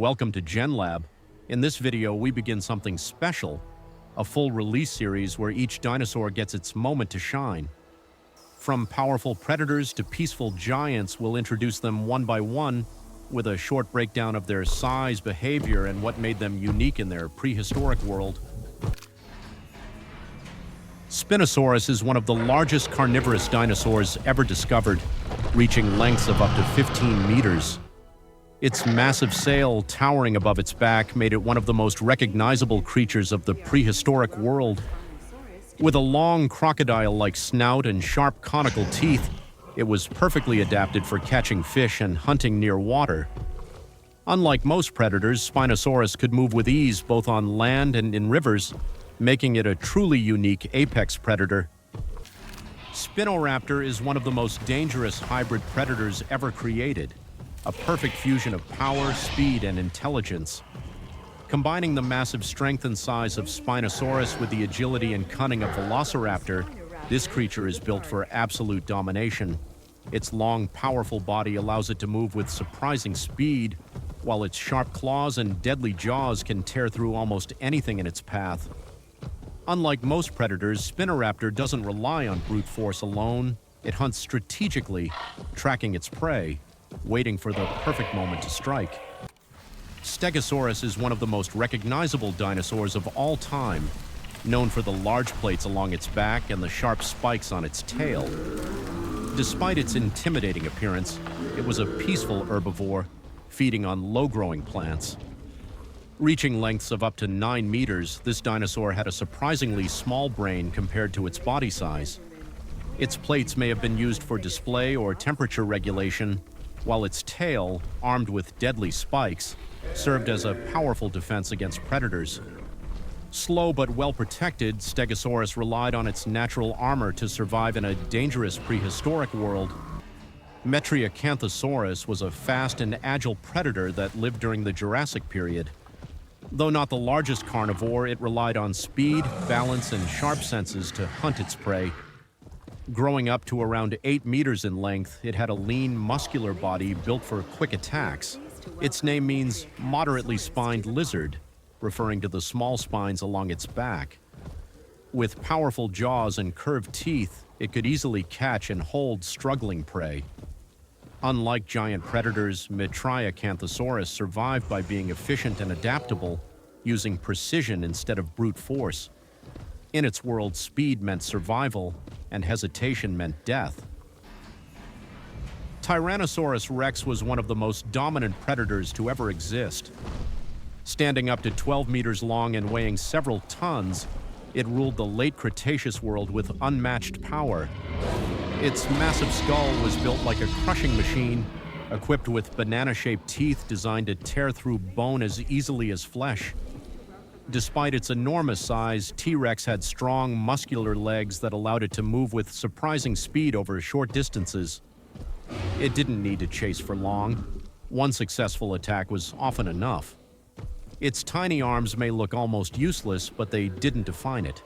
welcome to GenLab. In this video, we begin something special, a full release series where each dinosaur gets its moment to shine. From powerful predators to peaceful giants, we'll introduce them one by one with a short breakdown of their size, behavior, and what made them unique in their prehistoric world. Spinosaurus is one of the largest carnivorous dinosaurs ever discovered, reaching lengths of up to 15 meters. Its massive sail towering above its back made it one of the most recognizable creatures of the prehistoric world. With a long crocodile-like snout and sharp conical teeth, it was perfectly adapted for catching fish and hunting near water. Unlike most predators, Spinosaurus could move with ease both on land and in rivers, making it a truly unique apex predator. Spinoraptor is one of the most dangerous hybrid predators ever created, a perfect fusion of power, speed, and intelligence. Combining the massive strength and size of Spinosaurus with the agility and cunning of Velociraptor, this creature is built for absolute domination. Its long, powerful body allows it to move with surprising speed, while its sharp claws and deadly jaws can tear through almost anything in its path. Unlike most predators, Spinoraptor doesn't rely on brute force alone. It hunts strategically, tracking its prey, waiting for the perfect moment to strike. Stegosaurus is one of the most recognizable dinosaurs of all time, known for the large plates along its back and the sharp spikes on its tail. Despite its intimidating appearance, it was a peaceful herbivore, feeding on low-growing plants. Reaching lengths of up to 9 meters, this dinosaur had a surprisingly small brain compared to its body size. Its plates may have been used for display or temperature regulation, while its tail, armed with deadly spikes, served as a powerful defense against predators. Slow but well-protected, Stegosaurus relied on its natural armor to survive in a dangerous prehistoric world. Metricacanthosaurus was a fast and agile predator that lived during the Jurassic period. Though not the largest carnivore, it relied on speed, balance, and sharp senses to hunt its prey. Growing up to around 8 meters in length, it had a lean, muscular body built for quick attacks. Its name means moderately spined lizard, referring to the small spines along its back. With powerful jaws and curved teeth, it could easily catch and hold struggling prey. Unlike giant predators, Metricacanthosaurus survived by being efficient and adaptable, using precision instead of brute force. In its world, speed meant survival, and hesitation meant death. Tyrannosaurus Rex was one of the most dominant predators to ever exist. Standing up to 12 meters long and weighing several tons, it ruled the late Cretaceous world with unmatched power. Its massive skull was built like a crushing machine, equipped with banana-shaped teeth designed to tear through bone as easily as flesh. Despite its enormous size, T-Rex had strong, muscular legs that allowed it to move with surprising speed over short distances. It didn't need to chase for long. One successful attack was often enough. Its tiny arms may look almost useless, but they didn't define it.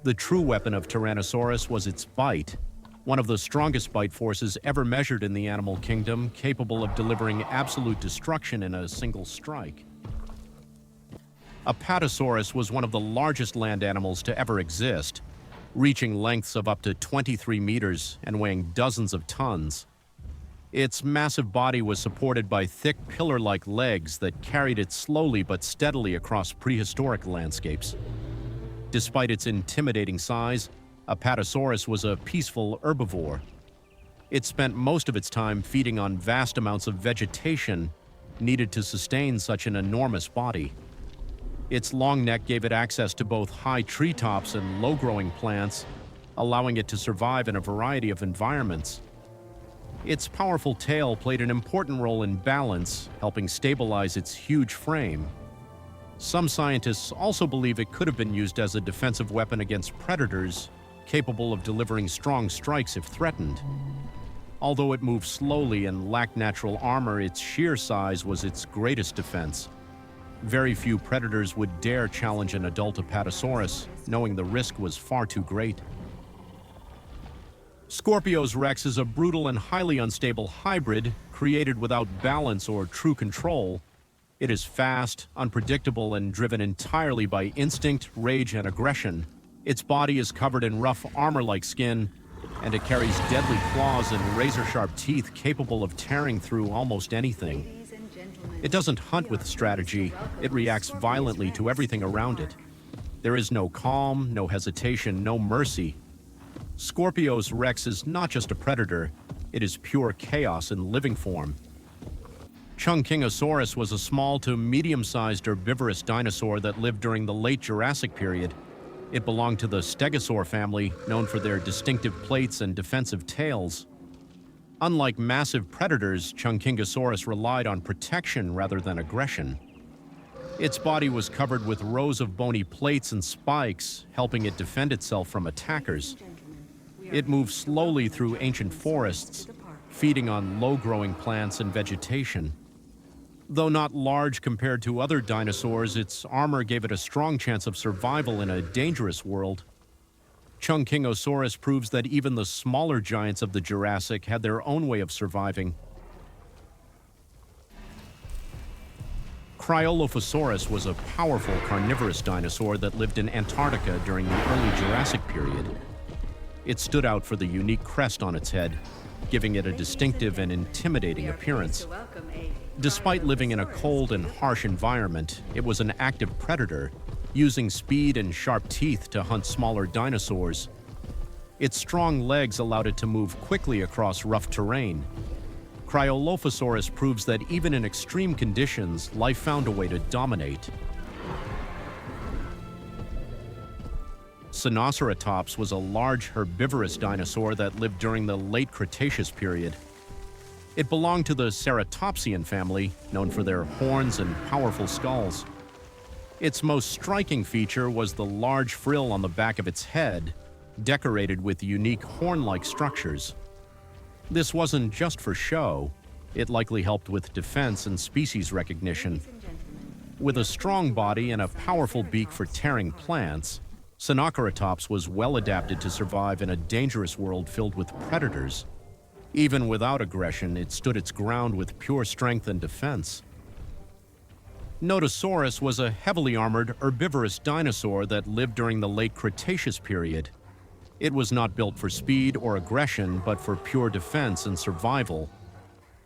The true weapon of Tyrannosaurus was its bite, one of the strongest bite forces ever measured in the animal kingdom, capable of delivering absolute destruction in a single strike. Apatosaurus was one of the largest land animals to ever exist, reaching lengths of up to 23 meters and weighing dozens of tons. Its massive body was supported by thick pillar-like legs that carried it slowly but steadily across prehistoric landscapes. Despite its intimidating size, Apatosaurus was a peaceful herbivore. It spent most of its time feeding on vast amounts of vegetation needed to sustain such an enormous body. Its long neck gave it access to both high treetops and low-growing plants, allowing it to survive in a variety of environments. Its powerful tail played an important role in balance, helping stabilize its huge frame. Some scientists also believe it could have been used as a defensive weapon against predators, capable of delivering strong strikes if threatened. Although it moved slowly and lacked natural armor, its sheer size was its greatest defense. Very few predators would dare challenge an adult Apatosaurus, knowing the risk was far too great. Scorpios Rex is a brutal and highly unstable hybrid created without balance or true control. It is fast, unpredictable, and driven entirely by instinct, rage, and aggression. Its body is covered in rough armor-like skin, and it carries deadly claws and razor-sharp teeth capable of tearing through almost anything. It doesn't hunt with strategy. It reacts violently to everything around it. There is no calm, no hesitation, no mercy. Scorpios Rex is not just a predator, it is pure chaos in living form. Chongqingosaurus was a small to medium-sized herbivorous dinosaur that lived during the late Jurassic period. It belonged to the Stegosaur family, known for their distinctive plates and defensive tails. Unlike massive predators, Chongqingosaurus relied on protection rather than aggression. Its body was covered with rows of bony plates and spikes, helping it defend itself from attackers. It moved slowly through ancient forests, feeding on low-growing plants and vegetation. Though not large compared to other dinosaurs, its armor gave it a strong chance of survival in a dangerous world. Chongqingosaurus proves that even the smaller giants of the Jurassic had their own way of surviving. Cryolophosaurus was a powerful carnivorous dinosaur that lived in Antarctica during the early Jurassic period. It stood out for the unique crest on its head, giving it a distinctive and intimidating appearance. Despite living in a cold and harsh environment, it was an active predator, using speed and sharp teeth to hunt smaller dinosaurs. Its strong legs allowed it to move quickly across rough terrain. Cryolophosaurus proves that even in extreme conditions, life found a way to dominate. Sinoceratops was a large herbivorous dinosaur that lived during the late Cretaceous period. It belonged to the Ceratopsian family, known for their horns and powerful skulls. Its most striking feature was the large frill on the back of its head, decorated with unique horn-like structures. This wasn't just for show. It likely helped with defense and species recognition. With a strong body and a powerful beak for tearing plants, Sinoceratops was well adapted to survive in a dangerous world filled with predators. Even without aggression, it stood its ground with pure strength and defense. Nodosaurus was a heavily armored herbivorous dinosaur that lived during the late Cretaceous period. It was not built for speed or aggression, but for pure defense and survival.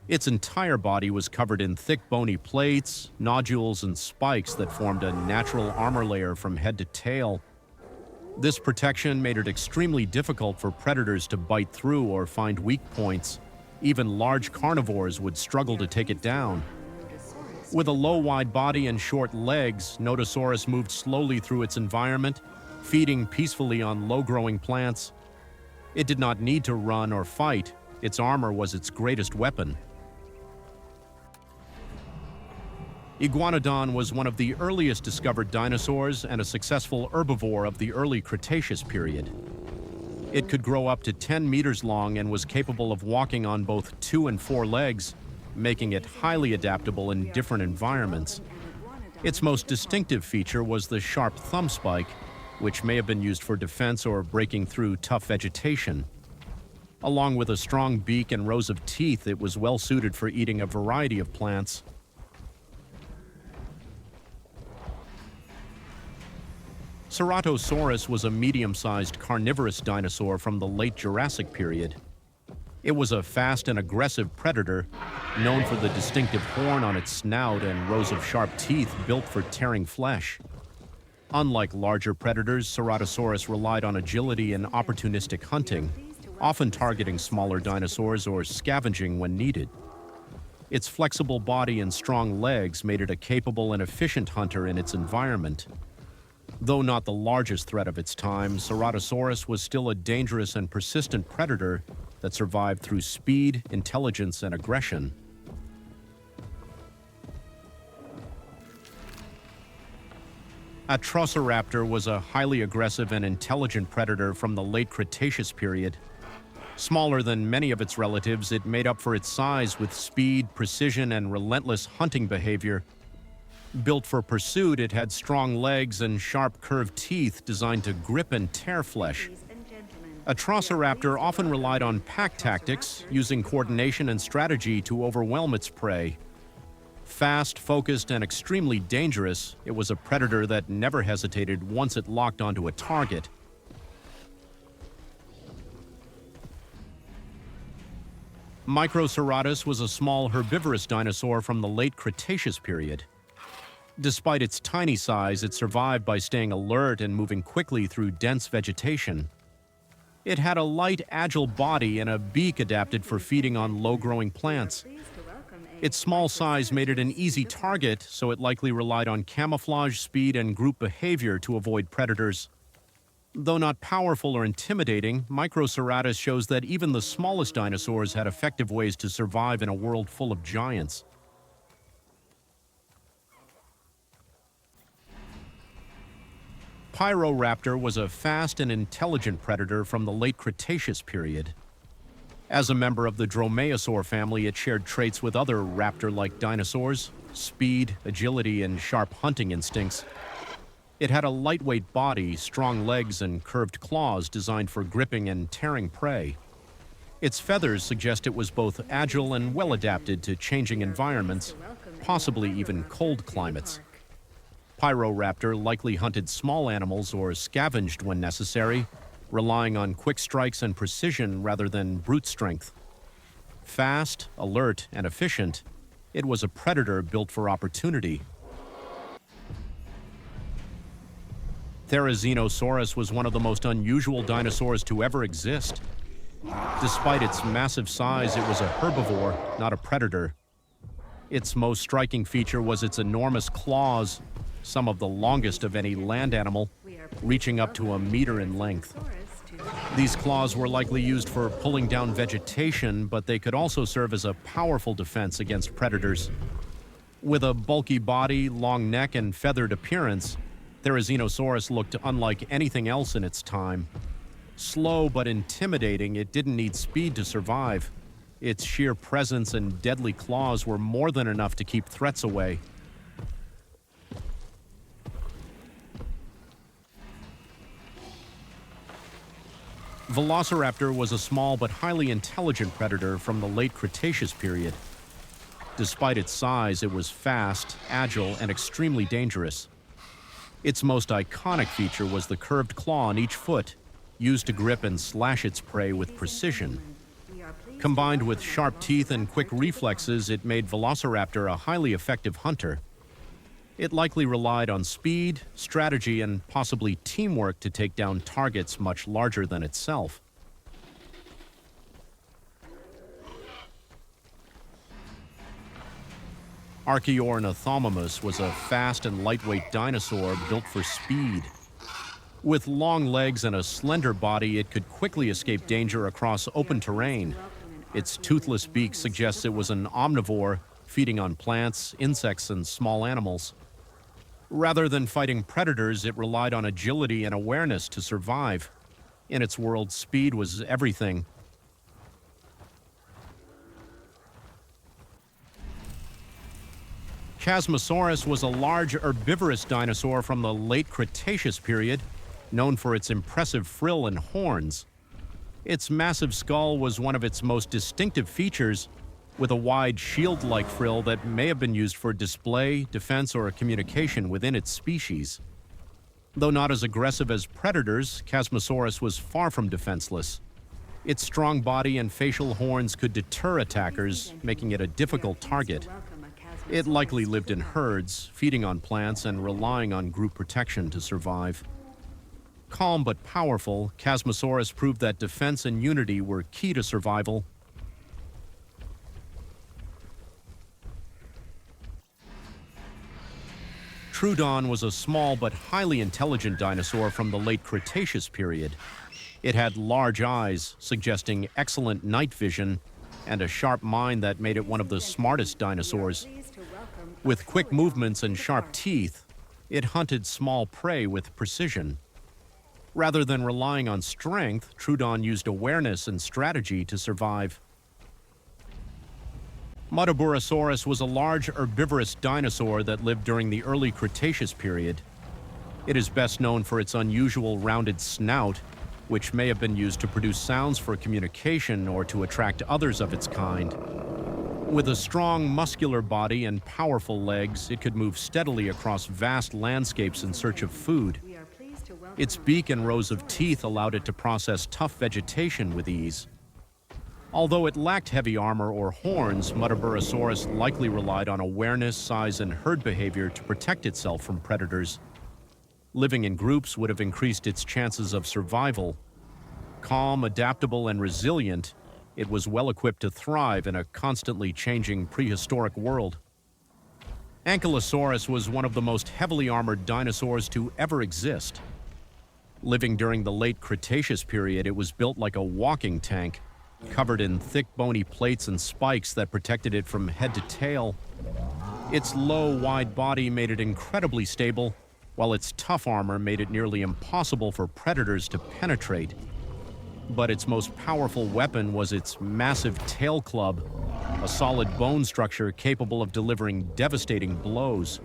Its entire body was covered in thick bony plates, nodules, and spikes that formed a natural armor layer from head to tail. This protection made it extremely difficult for predators to bite through or find weak points. Even large carnivores would struggle to take it down. With a low, wide body and short legs, Nodosaurus moved slowly through its environment, feeding peacefully on low-growing plants. It did not need to run or fight. Its armor was its greatest weapon. Iguanodon was one of the earliest discovered dinosaurs and a successful herbivore of the early Cretaceous period. It could grow up to 10 meters long and was capable of walking on both 2 and 4 legs, making it highly adaptable in different environments. Its most distinctive feature was the sharp thumb spike, which may have been used for defense or breaking through tough vegetation. Along with a strong beak and rows of teeth, it was well suited for eating a variety of plants. Ceratosaurus was a medium-sized carnivorous dinosaur from the late Jurassic period. It was a fast and aggressive predator, known for the distinctive horn on its snout and rows of sharp teeth built for tearing flesh. Unlike larger predators, Ceratosaurus relied on agility and opportunistic hunting, often targeting smaller dinosaurs or scavenging when needed. Its flexible body and strong legs made it a capable and efficient hunter in its environment. Though not the largest threat of its time, Ceratosaurus was still a dangerous and persistent predator that survived through speed, intelligence, and aggression. Atrociraptor was a highly aggressive and intelligent predator from the late Cretaceous period. Smaller than many of its relatives, it made up for its size with speed, precision, and relentless hunting behavior. Built for pursuit, it had strong legs and sharp curved teeth designed to grip and tear flesh. Atrociraptor often relied on pack tactics, using coordination and strategy to overwhelm its prey. Fast, focused, and extremely dangerous, it was a predator that never hesitated once it locked onto a target. Microceratus was a small herbivorous dinosaur from the late Cretaceous period. Despite its tiny size, it survived by staying alert and moving quickly through dense vegetation. It had a light, agile body and a beak adapted for feeding on low-growing plants. Its small size made it an easy target, so it likely relied on camouflage, speed, and group behavior to avoid predators. Though not powerful or intimidating, Microceratus shows that even the smallest dinosaurs had effective ways to survive in a world full of giants. Pyroraptor was a fast and intelligent predator from the late Cretaceous period. As a member of the Dromaeosaur family, it shared traits with other raptor-like dinosaurs: speed, agility, and sharp hunting instincts. It had a lightweight body, strong legs, and curved claws designed for gripping and tearing prey. Its feathers suggest it was both agile and well-adapted to changing environments, possibly even cold climates. Pyroraptor likely hunted small animals or scavenged when necessary, relying on quick strikes and precision rather than brute strength. Fast, alert, and efficient, it was a predator built for opportunity. Therizinosaurus was one of the most unusual dinosaurs to ever exist. Despite its massive size, it was a herbivore, not a predator. Its most striking feature was its enormous claws, some of the longest of any land animal, reaching up to a meter in length. These claws were likely used for pulling down vegetation, but they could also serve as a powerful defense against predators. With a bulky body, long neck, and feathered appearance, Therizinosaurus looked unlike anything else in its time. Slow but intimidating, it didn't need speed to survive. Its sheer presence and deadly claws were more than enough to keep threats away. Velociraptor was a small but highly intelligent predator from the late Cretaceous period. Despite its size, it was fast, agile, and extremely dangerous. Its most iconic feature was the curved claw on each foot, used to grip and slash its prey with precision. Combined with sharp teeth and quick reflexes, it made Velociraptor a highly effective hunter. It likely relied on speed, strategy, and possibly teamwork to take down targets much larger than itself. Ornithomimus was a fast and lightweight dinosaur built for speed. With long legs and a slender body, it could quickly escape danger across open terrain. Its toothless beak suggests it was an omnivore, feeding on plants, insects, and small animals. Rather than fighting predators, it relied on agility and awareness to survive. In its world, speed was everything. Chasmosaurus was a large herbivorous dinosaur from the late Cretaceous period, known for its impressive frill and horns. Its massive skull was one of its most distinctive features, with a wide shield-like frill that may have been used for display, defense, or communication within its species. Though not as aggressive as predators, Chasmosaurus was far from defenseless. Its strong body and facial horns could deter attackers, making it a difficult target. It likely lived in herds, feeding on plants and relying on group protection to survive. Calm but powerful, Chasmosaurus proved that defense and unity were key to survival. Troodon was a small but highly intelligent dinosaur from the late Cretaceous period. It had large eyes, suggesting excellent night vision, and a sharp mind that made it one of the smartest dinosaurs. With quick movements and sharp teeth, it hunted small prey with precision. Rather than relying on strength, Troodon used awareness and strategy to survive. Muttaburrasaurus was a large herbivorous dinosaur that lived during the early Cretaceous period. It is best known for its unusual rounded snout, which may have been used to produce sounds for communication or to attract others of its kind. With a strong, muscular body and powerful legs, it could move steadily across vast landscapes in search of food. Its beak and rows of teeth allowed it to process tough vegetation with ease. Although it lacked heavy armor or horns, Muttaburrasaurus likely relied on awareness, size, and herd behavior to protect itself from predators. Living in groups would have increased its chances of survival. Calm, adaptable, and resilient, it was well equipped to thrive in a constantly changing prehistoric world. Ankylosaurus was one of the most heavily armored dinosaurs to ever exist. Living during the late Cretaceous period, it was built like a walking tank, covered in thick bony plates and spikes that protected it from head to tail. Its low, wide body made it incredibly stable, while its tough armor made it nearly impossible for predators to penetrate. But its most powerful weapon was its massive tail club, a solid bone structure capable of delivering devastating blows.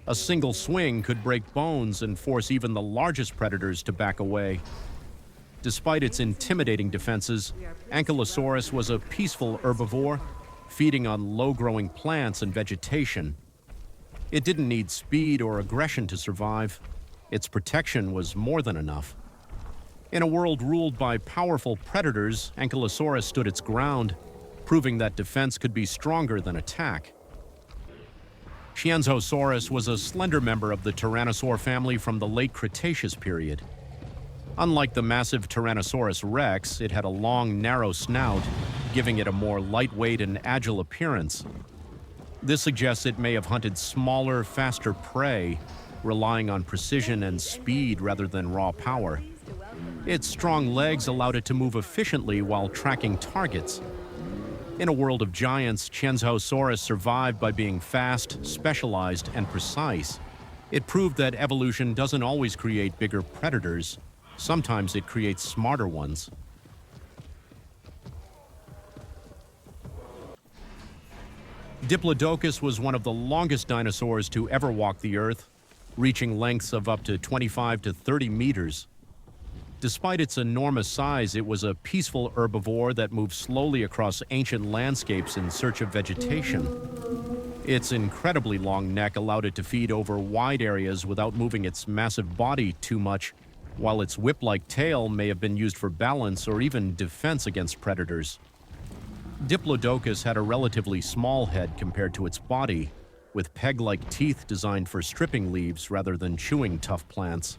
A single swing could break bones and force even the largest predators to back away. Despite its intimidating defenses, Ankylosaurus was a peaceful herbivore, feeding on low-growing plants and vegetation. It didn't need speed or aggression to survive. Its protection was more than enough. In a world ruled by powerful predators, Ankylosaurus stood its ground, proving that defense could be stronger than attack. Qianzhousaurus was a slender member of the Tyrannosaur family from the late Cretaceous period. Unlike the massive Tyrannosaurus Rex, it had a long, narrow snout, giving it a more lightweight and agile appearance. This suggests it may have hunted smaller, faster prey, relying on precision and speed rather than raw power. Its strong legs allowed it to move efficiently while tracking targets. In a world of giants, Qianzhousaurus survived by being fast, specialized, and precise. It proved that evolution doesn't always create bigger predators. Sometimes it creates smarter ones. Diplodocus was one of the longest dinosaurs to ever walk the Earth, reaching lengths of up to 25 to 30 meters. Despite its enormous size, it was a peaceful herbivore that moved slowly across ancient landscapes in search of vegetation. Its incredibly long neck allowed it to feed over wide areas without moving its massive body too much, while its whip-like tail may have been used for balance or even defense against predators. Diplodocus had a relatively small head compared to its body, with peg-like teeth designed for stripping leaves rather than chewing tough plants.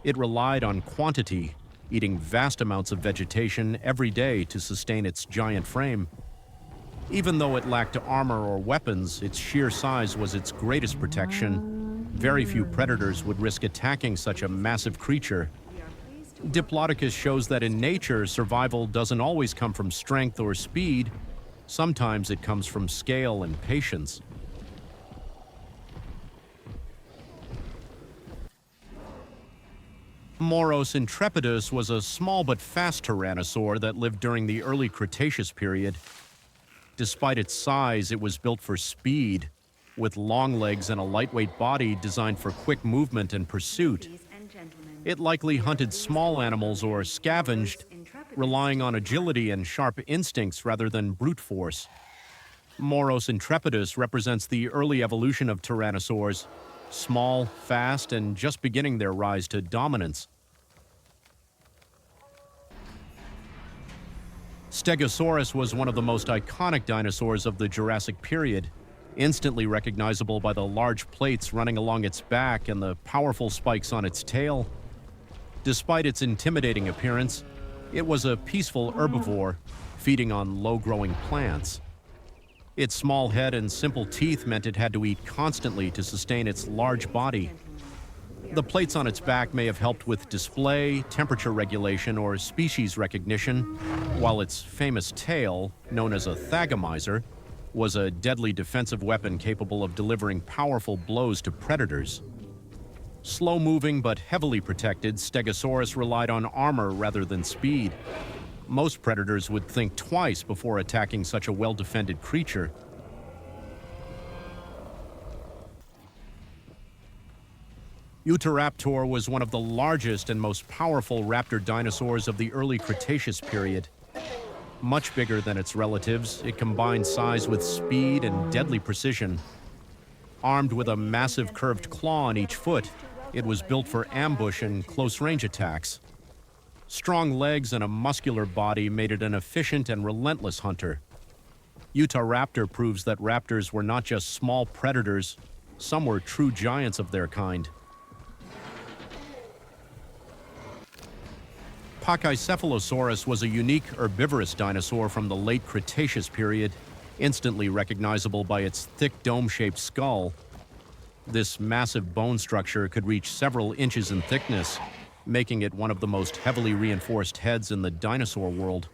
It relied on quantity, eating vast amounts of vegetation every day to sustain its giant frame. Even though it lacked armor or weapons, its sheer size was its greatest protection. Very few predators would risk attacking such a massive creature. Diplodocus shows that in nature, survival doesn't always come from strength or speed. Sometimes it comes from scale and patience. Moros Intrepidus was a small but fast tyrannosaur that lived during the early Cretaceous period. Despite its size, it was built for speed, with long legs and a lightweight body designed for quick movement and pursuit. It likely hunted small animals or scavenged, relying on agility and sharp instincts rather than brute force. Moros Intrepidus represents the early evolution of tyrannosaurs, small, fast, and just beginning their rise to dominance. Stegosaurus was one of the most iconic dinosaurs of the Jurassic period, instantly recognizable by the large plates running along its back and the powerful spikes on its tail. Despite its intimidating appearance, it was a peaceful herbivore, feeding on low-growing plants. Its small head and simple teeth meant it had to eat constantly to sustain its large body. The plates on its back may have helped with display, temperature regulation, or species recognition, while its famous tail, known as a thagomizer, was a deadly defensive weapon capable of delivering powerful blows to predators. Slow-moving but heavily protected, Stegosaurus relied on armor rather than speed. Most predators would think twice before attacking such a well-defended creature. Utahraptor was one of the largest and most powerful raptor dinosaurs of the early Cretaceous period. Much bigger than its relatives, it combined size with speed and deadly precision. Armed with a massive curved claw on each foot, it was built for ambush and close-range attacks. Strong legs and a muscular body made it an efficient and relentless hunter. Utahraptor proves that raptors were not just small predators, some were true giants of their kind. Pachycephalosaurus was a unique herbivorous dinosaur from the late Cretaceous period, instantly recognizable by its thick dome-shaped skull. This massive bone structure could reach several inches in thickness, making it one of the most heavily reinforced heads in the dinosaur world.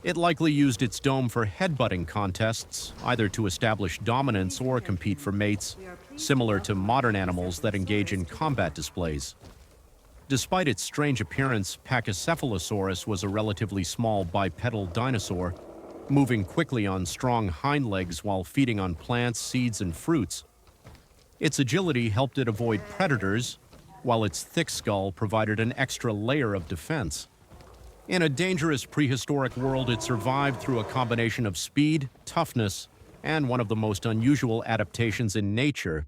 It likely used its dome for headbutting contests, either to establish dominance or compete for mates, similar to modern animals that engage in combat displays. Despite its strange appearance, Pachycephalosaurus was a relatively small bipedal dinosaur, moving quickly on strong hind legs while feeding on plants, seeds, and fruits. Its agility helped it avoid predators, while its thick skull provided an extra layer of defense. In a dangerous prehistoric world, it survived through a combination of speed, toughness, and one of the most unusual adaptations in nature,